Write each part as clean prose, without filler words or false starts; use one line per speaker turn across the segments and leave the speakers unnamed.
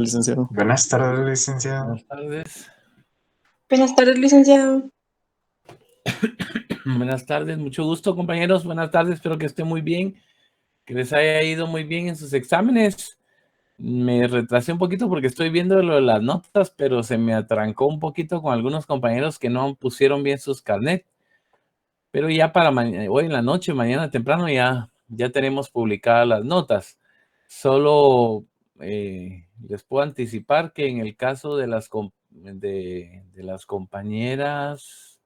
Licenciado.
Buenas tardes, licenciado.
Buenas tardes.
Buenas tardes, licenciado.
Buenas tardes, mucho gusto, compañeros. Buenas tardes, espero que estén muy bien, que les haya ido muy bien en sus exámenes. Me retrasé un poquito porque estoy viendo lo de las notas, pero se me atrancó un poquito con algunos compañeros que no pusieron bien sus carnet. Pero ya para hoy en la noche, mañana temprano, ya tenemos publicadas las notas. Solo les puedo anticipar que en el caso de las compañeras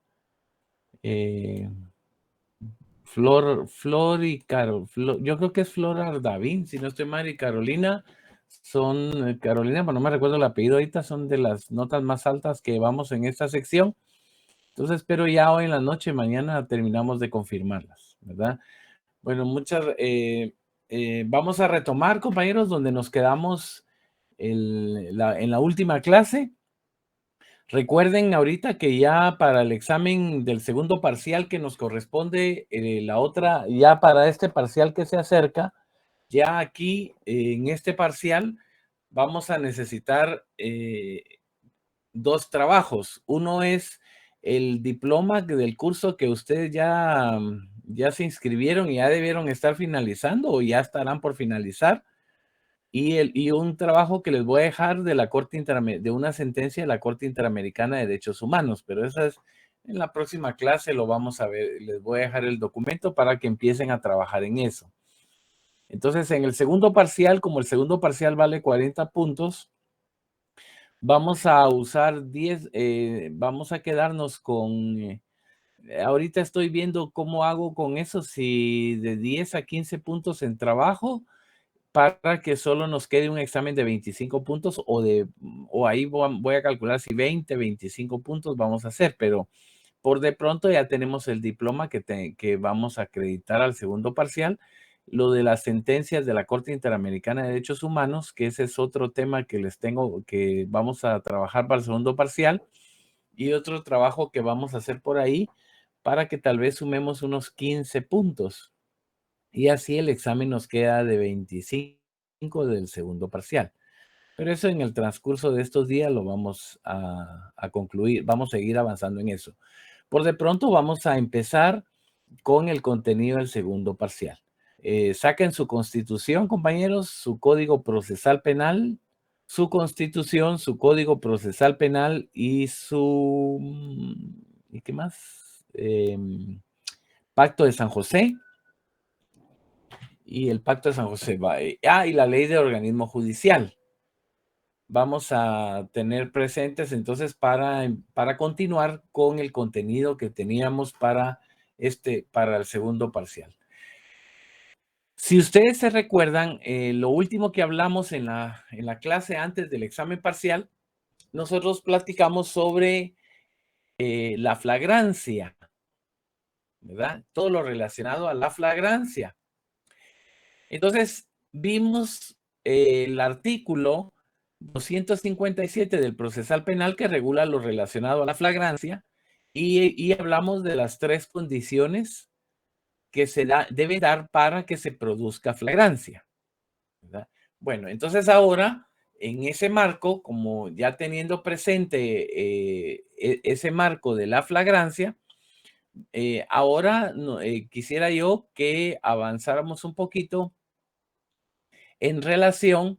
Flor y Carol, yo creo que es Flor Ardavín, si no estoy mal, y Carolina, Carolina, pero no me recuerdo el apellido ahorita, son de las notas más altas que vamos en esta sección. Entonces espero ya hoy en la noche, mañana terminamos de confirmarlas, ¿verdad? Bueno, vamos a retomar, compañeros, donde nos quedamos en la última clase. Recuerden ahorita que ya para el examen del segundo parcial que nos corresponde, ya para este parcial que se acerca, ya aquí en este parcial vamos a necesitar dos trabajos. Uno es el diploma del curso que ustedes ya se inscribieron y ya debieron estar finalizando o ya estarán por finalizar. Y un trabajo que les voy a dejar de una sentencia de la Corte Interamericana de Derechos Humanos, pero esa es en la próxima clase, lo vamos a ver. Les voy a dejar el documento para que empiecen a trabajar en eso. Entonces, en el segundo parcial, como el segundo parcial vale 40 puntos, vamos a usar 10, vamos a quedarnos con, ahorita estoy viendo cómo hago con eso, si de 10 a 15 puntos en trabajo, para que solo nos quede un examen de 25 puntos o ahí voy a calcular si 20, 25 puntos vamos a hacer, pero por de pronto ya tenemos el diploma que vamos a acreditar al segundo parcial. Lo de las sentencias de la Corte Interamericana de Derechos Humanos, que ese es otro tema que les tengo, que vamos a trabajar para el segundo parcial, y otro trabajo que vamos a hacer por ahí para que tal vez sumemos unos 15 puntos. Y así el examen nos queda de 25 del segundo parcial. Pero eso en el transcurso de estos días lo vamos a concluir. Vamos a seguir avanzando en eso. Por de pronto vamos a empezar con el contenido del segundo parcial. Saquen su constitución, compañeros, su código procesal penal, su constitución, su código procesal penal y ¿y qué más? Pacto de San José. Y el Pacto de San José. Y la ley de organismo judicial. Vamos a tener presentes entonces para continuar con el contenido que teníamos para el segundo parcial. Si ustedes se recuerdan, lo último que hablamos en la clase antes del examen parcial, nosotros platicamos sobre la flagrancia, ¿verdad? Todo lo relacionado a la flagrancia. Entonces, vimos el artículo 257 del procesal penal que regula lo relacionado a la flagrancia y hablamos de las tres condiciones que deben dar para que se produzca flagrancia, ¿verdad? Bueno, entonces ahora, en ese marco, como ya teniendo presente ese marco de la flagrancia, ahora quisiera yo que avanzáramos un poquito en relación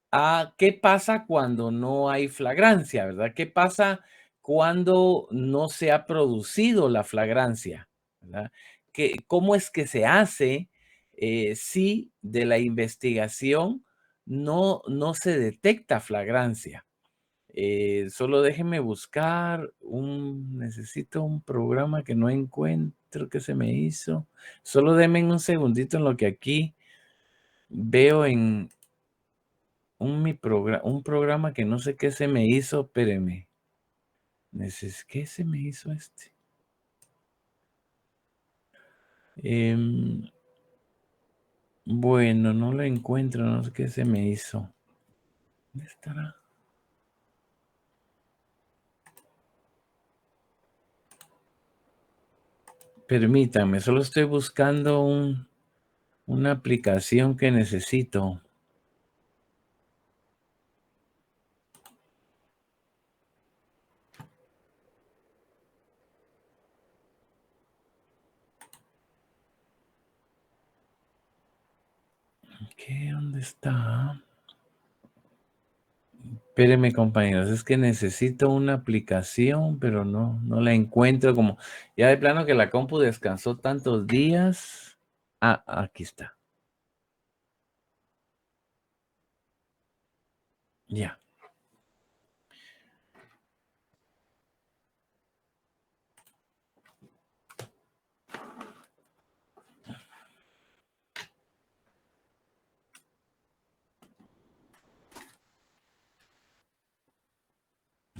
a qué pasa cuando no hay flagrancia, ¿verdad? ¿Qué pasa cuando no se ha producido la flagrancia? ¿Verdad? ¿Cómo es que se hace si de la investigación no se detecta flagrancia? Solo déjenme buscar necesito un programa que no encuentro que se me hizo. Solo denme un segundito en lo que aquí veo en un programa que no sé qué se me hizo, espérenme. ¿Qué se me hizo este? Bueno, no lo encuentro, no sé qué se me hizo. ¿Dónde estará? Permítanme, solo estoy buscando una aplicación que necesito. ¿Qué? ¿Dónde está? Espérenme, compañeros, es que necesito una aplicación, pero no la encuentro. Como ya de plano que la compu descansó tantos días. Ah, aquí está. Ya.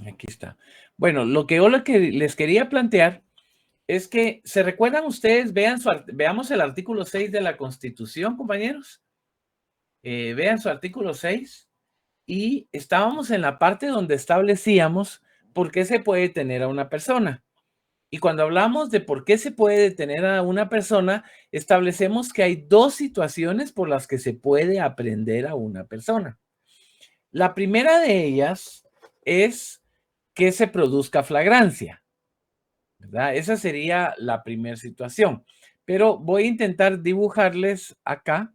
Aquí está. Bueno, lo que yo les quería plantear es que, ¿se recuerdan ustedes? Veamos el artículo 6 de la Constitución, compañeros. Vean su artículo 6 y estábamos en la parte donde establecíamos por qué se puede detener a una persona. Y cuando hablamos de por qué se puede detener a una persona, establecemos que hay dos situaciones por las que se puede aprender a una persona. La primera de ellas es que se produzca flagrancia, ¿verdad? Esa sería la primera situación. Pero voy a intentar dibujarles acá,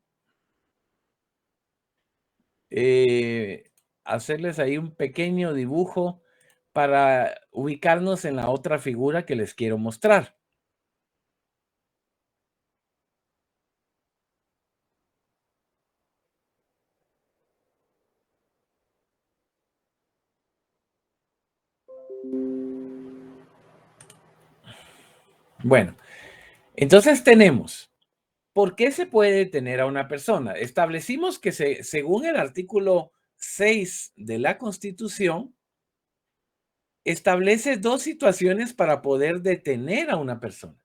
hacerles ahí un pequeño dibujo para ubicarnos en la otra figura que les quiero mostrar. Bueno, entonces tenemos, ¿por qué se puede detener a una persona? Establecimos que según el artículo 6 de la Constitución, establece dos situaciones para poder detener a una persona.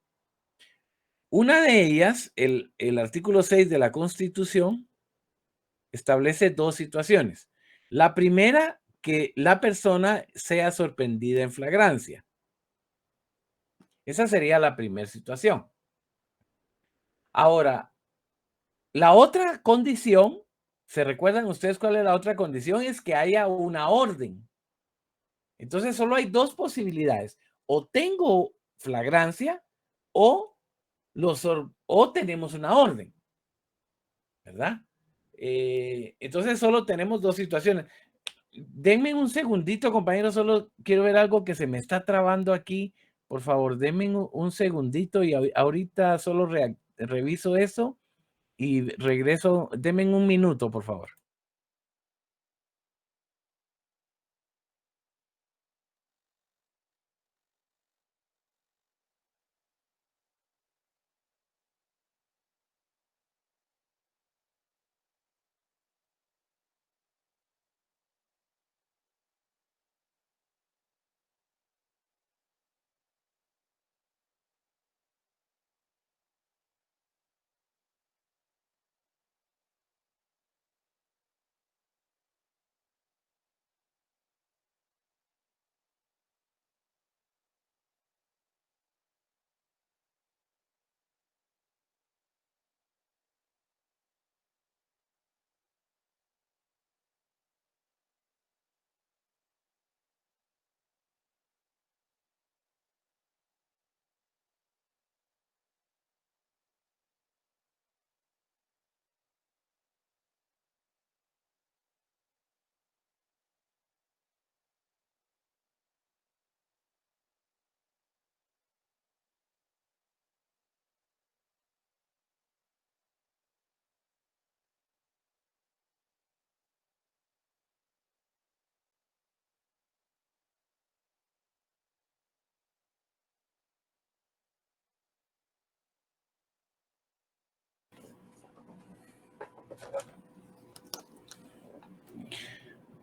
Una de ellas, el artículo 6 de la Constitución, establece dos situaciones. La primera, que la persona sea sorprendida en flagrancia. Esa sería la primera situación. Ahora, la otra condición, ¿se recuerdan ustedes cuál es la otra condición? Es que haya una orden. Entonces, solo hay dos posibilidades. O tengo flagrancia o, o tenemos una orden, ¿verdad? Entonces, solo tenemos dos situaciones. Denme un segundito, compañeros, solo quiero ver algo que se me está trabando aquí. Por favor, denme un segundito y ahorita solo reviso eso y regreso. Denme un minuto, por favor.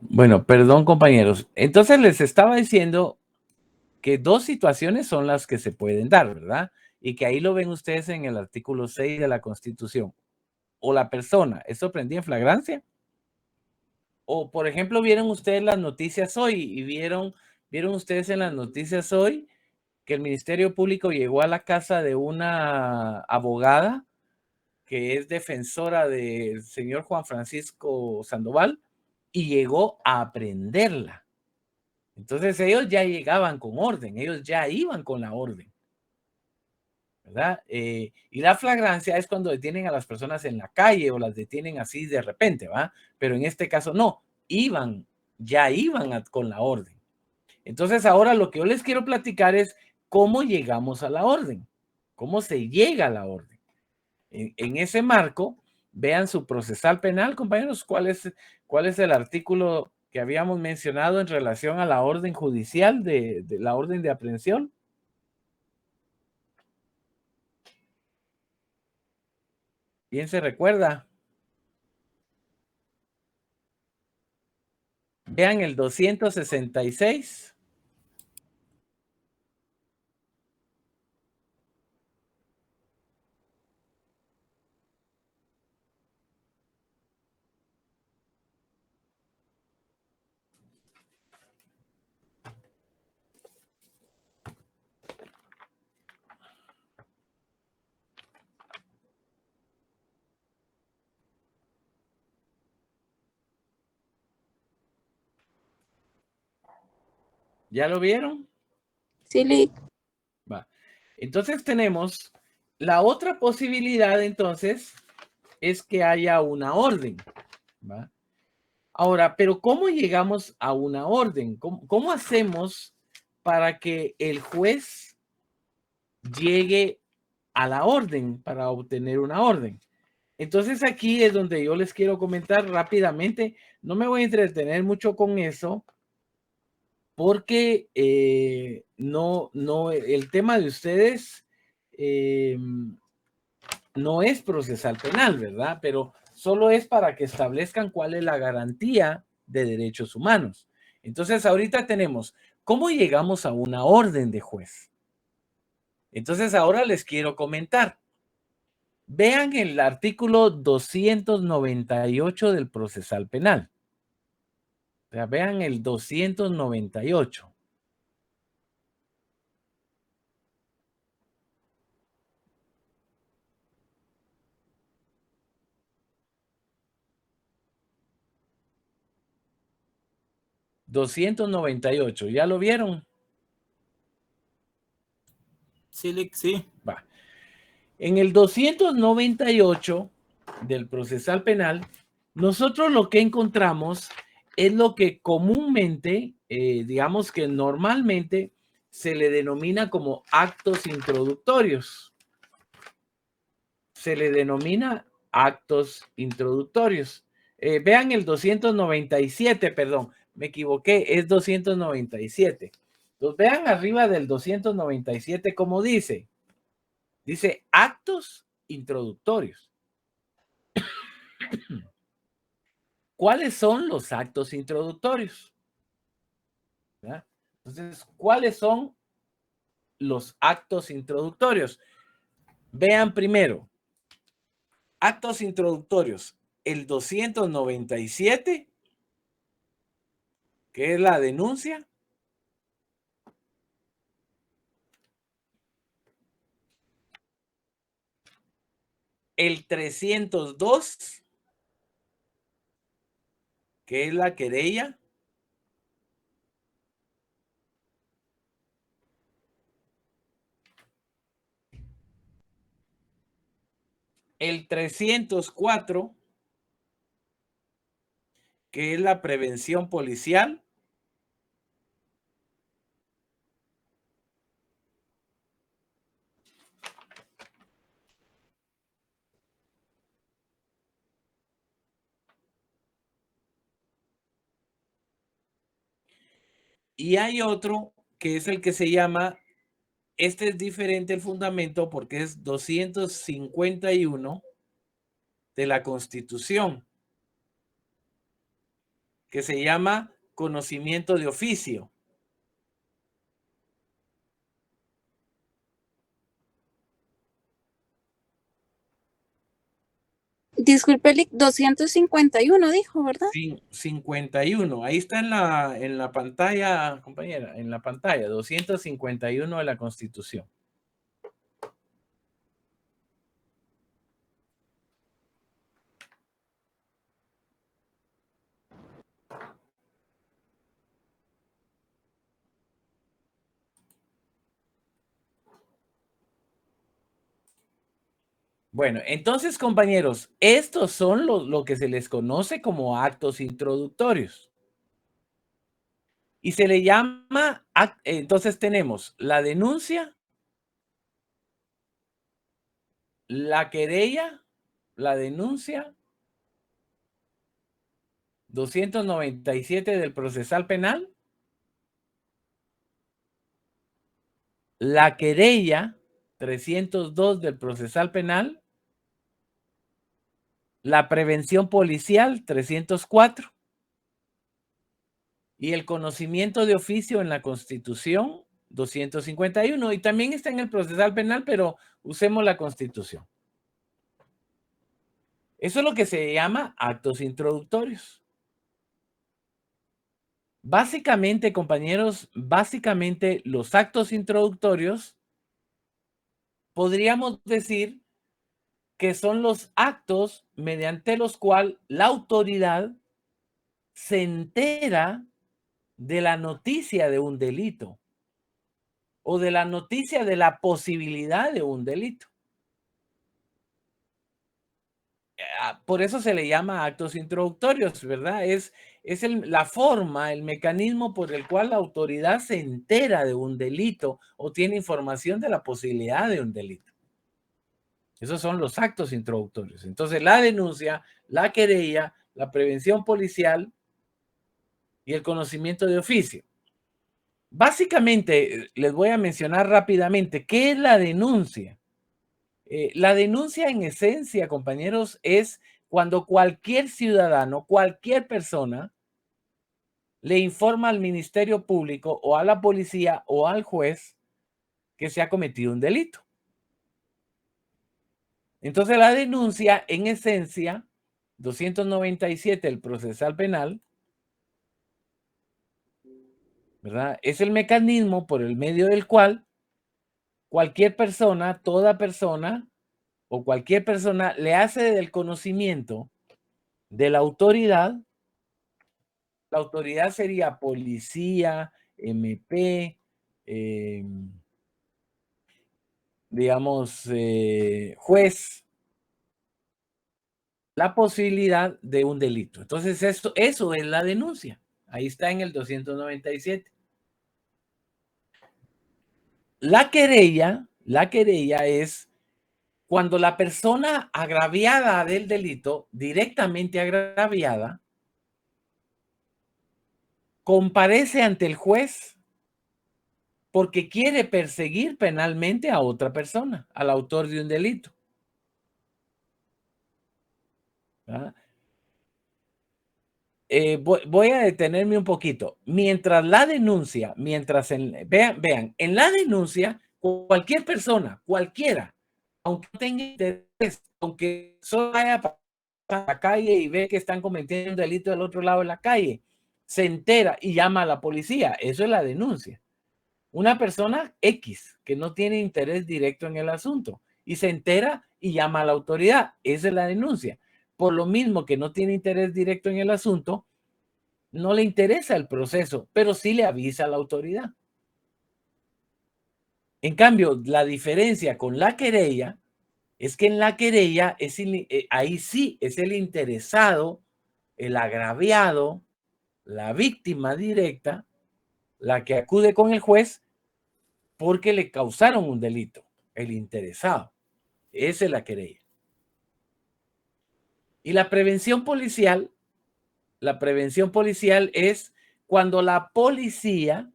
Bueno, perdón, compañeros. Entonces les estaba diciendo que dos situaciones son las que se pueden dar, ¿verdad? Y que ahí lo ven ustedes en el artículo 6 de la Constitución. O la persona es sorprendida en flagrancia, o por ejemplo, vieron ustedes las noticias hoy y vieron ustedes en las noticias hoy que el Ministerio Público llegó a la casa de una abogada que es defensora del señor Juan Francisco Sandoval y llegó a aprenderla. Entonces ellos ya llegaban con orden, ellos ya iban con la orden. ¿verdad? Y la flagrancia es cuando detienen a las personas en la calle o las detienen así de repente, ¿va? Pero en este caso no, ya iban con la orden. Entonces ahora lo que yo les quiero platicar es cómo llegamos a la orden, cómo se llega a la orden. En ese marco, vean su procesal penal, compañeros, cuál es el artículo que habíamos mencionado en relación a la orden judicial de la orden de aprehensión. ¿Quién se recuerda? Vean el 266. ¿Ya lo vieron?
Sí, Lick.
Va. Entonces tenemos la otra posibilidad, entonces, es que haya una orden. ¿Va? Ahora, pero ¿cómo llegamos a una orden? ¿Cómo hacemos para que el juez llegue a la orden, para obtener una orden? Entonces aquí es donde yo les quiero comentar rápidamente. No me voy a entretener mucho con eso, porque no, el tema de ustedes no es procesal penal, ¿verdad? Pero solo es para que establezcan cuál es la garantía de derechos humanos. Entonces ahorita tenemos, ¿cómo llegamos a una orden de juez? Entonces ahora les quiero comentar. Vean el artículo 298 del procesal penal. O sea, vean el 298. 298, ¿ya lo vieron?
Sí, Lick, sí.
Va. En el 298 del procesal penal, nosotros lo que encontramos es lo que comúnmente, digamos que normalmente, se le denomina como actos introductorios. Se le denomina actos introductorios. Vean el 297, perdón, me equivoqué, es 297. Entonces vean arriba del 297 como dice. Dice actos introductorios. ¿Cuáles son los actos introductorios? ¿verdad? Entonces, ¿cuáles son los actos introductorios? Vean primero, actos introductorios, el 297, que es la denuncia. El 302, que es la querella. El 304, que es la prevención policial. Y hay otro que es el que se llama, este es diferente el fundamento porque es 251 de la Constitución, que se llama conocimiento de oficio.
Disculpe, Lick, 251 dijo, ¿verdad?
51, ahí está en la pantalla, compañera, en la pantalla, 251 de la Constitución. Bueno, entonces, compañeros, estos son lo que se les conoce como actos introductorios. Y se le llama, entonces tenemos la denuncia, la querella, la denuncia, 297 del procesal penal, la querella, 302 del procesal penal, la prevención policial, 304, y el conocimiento de oficio en la Constitución, 251, y también está en el procesal penal, pero usemos la Constitución. Eso es lo que se llama actos introductorios. Básicamente, compañeros, básicamente los actos introductorios podríamos decir que son los actos mediante los cuales la autoridad se entera de la noticia de un delito o de la noticia de la posibilidad de un delito. Por eso se le llama actos introductorios, ¿verdad? Es la forma, el mecanismo por el cual la autoridad se entera de un delito o tiene información de la posibilidad de un delito. Esos son los actos introductorios. Entonces, la denuncia, la querella, la prevención policial y el conocimiento de oficio. Básicamente, les voy a mencionar rápidamente, ¿qué es la denuncia? La denuncia en esencia, compañeros, es cuando cualquier ciudadano, cualquier persona, le informa al Ministerio Público o a la policía o al juez que se ha cometido un delito. Entonces, la denuncia en esencia, 297 del procesal penal, ¿verdad? Es el mecanismo por el medio del cual cualquier persona, toda persona o cualquier persona le hace del conocimiento de la autoridad. La autoridad sería policía, MP, digamos, juez, la posibilidad de un delito. Entonces, eso es la denuncia. Ahí está en el 297. La querella es cuando la persona agraviada del delito, directamente agraviada, comparece ante el juez porque quiere perseguir penalmente a otra persona, al autor de un delito. ¿Verdad? Voy a detenerme un poquito. Mientras la denuncia, vean, en la denuncia, cualquier persona, cualquiera, aunque no tenga interés, aunque solo vaya para la calle y ve que están cometiendo un delito del otro lado de la calle, se entera y llama a la policía. Eso es la denuncia. Una persona X que no tiene interés directo en el asunto y se entera y llama a la autoridad. Esa es la denuncia. Por lo mismo que no tiene interés directo en el asunto, no le interesa el proceso, pero sí le avisa a la autoridad. En cambio, la diferencia con la querella es que en la querella ahí sí es el interesado, el agraviado, la víctima directa, la que acude con el juez porque le causaron un delito, el interesado. Esa es la querella. Y la prevención policial es cuando la policía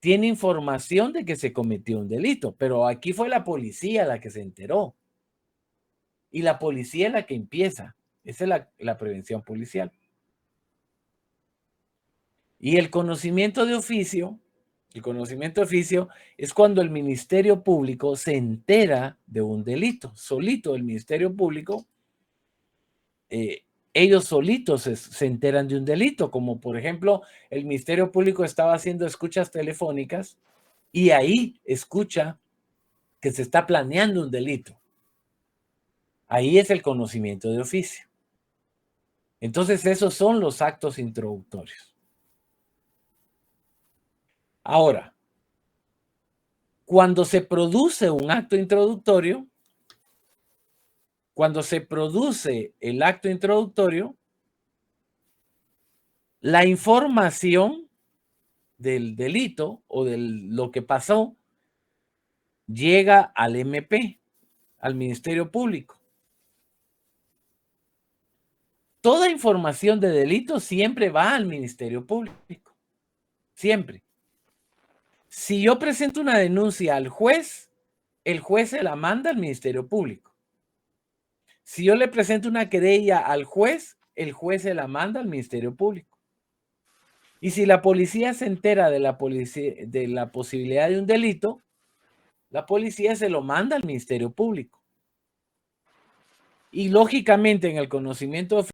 tiene información de que se cometió un delito, pero aquí fue la policía la que se enteró. Y la policía es la que empieza. Esa es la prevención policial. Y el conocimiento de oficio es cuando el Ministerio Público se entera de un delito. Solito el Ministerio Público, ellos solitos se enteran de un delito, como por ejemplo, el Ministerio Público estaba haciendo escuchas telefónicas y ahí escucha que se está planeando un delito. Ahí es el conocimiento de oficio. Entonces, esos son los actos introductorios. Ahora, cuando se produce un acto introductorio, Cuando se produce el acto introductorio, la información del delito o de lo que pasó llega al MP, al Ministerio Público. Toda información de delito siempre va al Ministerio Público. Siempre. Si yo presento una denuncia al juez, el juez se la manda al Ministerio Público. Si yo le presento una querella al juez, el juez se la manda al Ministerio Público. Y si la policía se entera de la posibilidad de un delito, la policía se lo manda al Ministerio Público. Y lógicamente en el conocimiento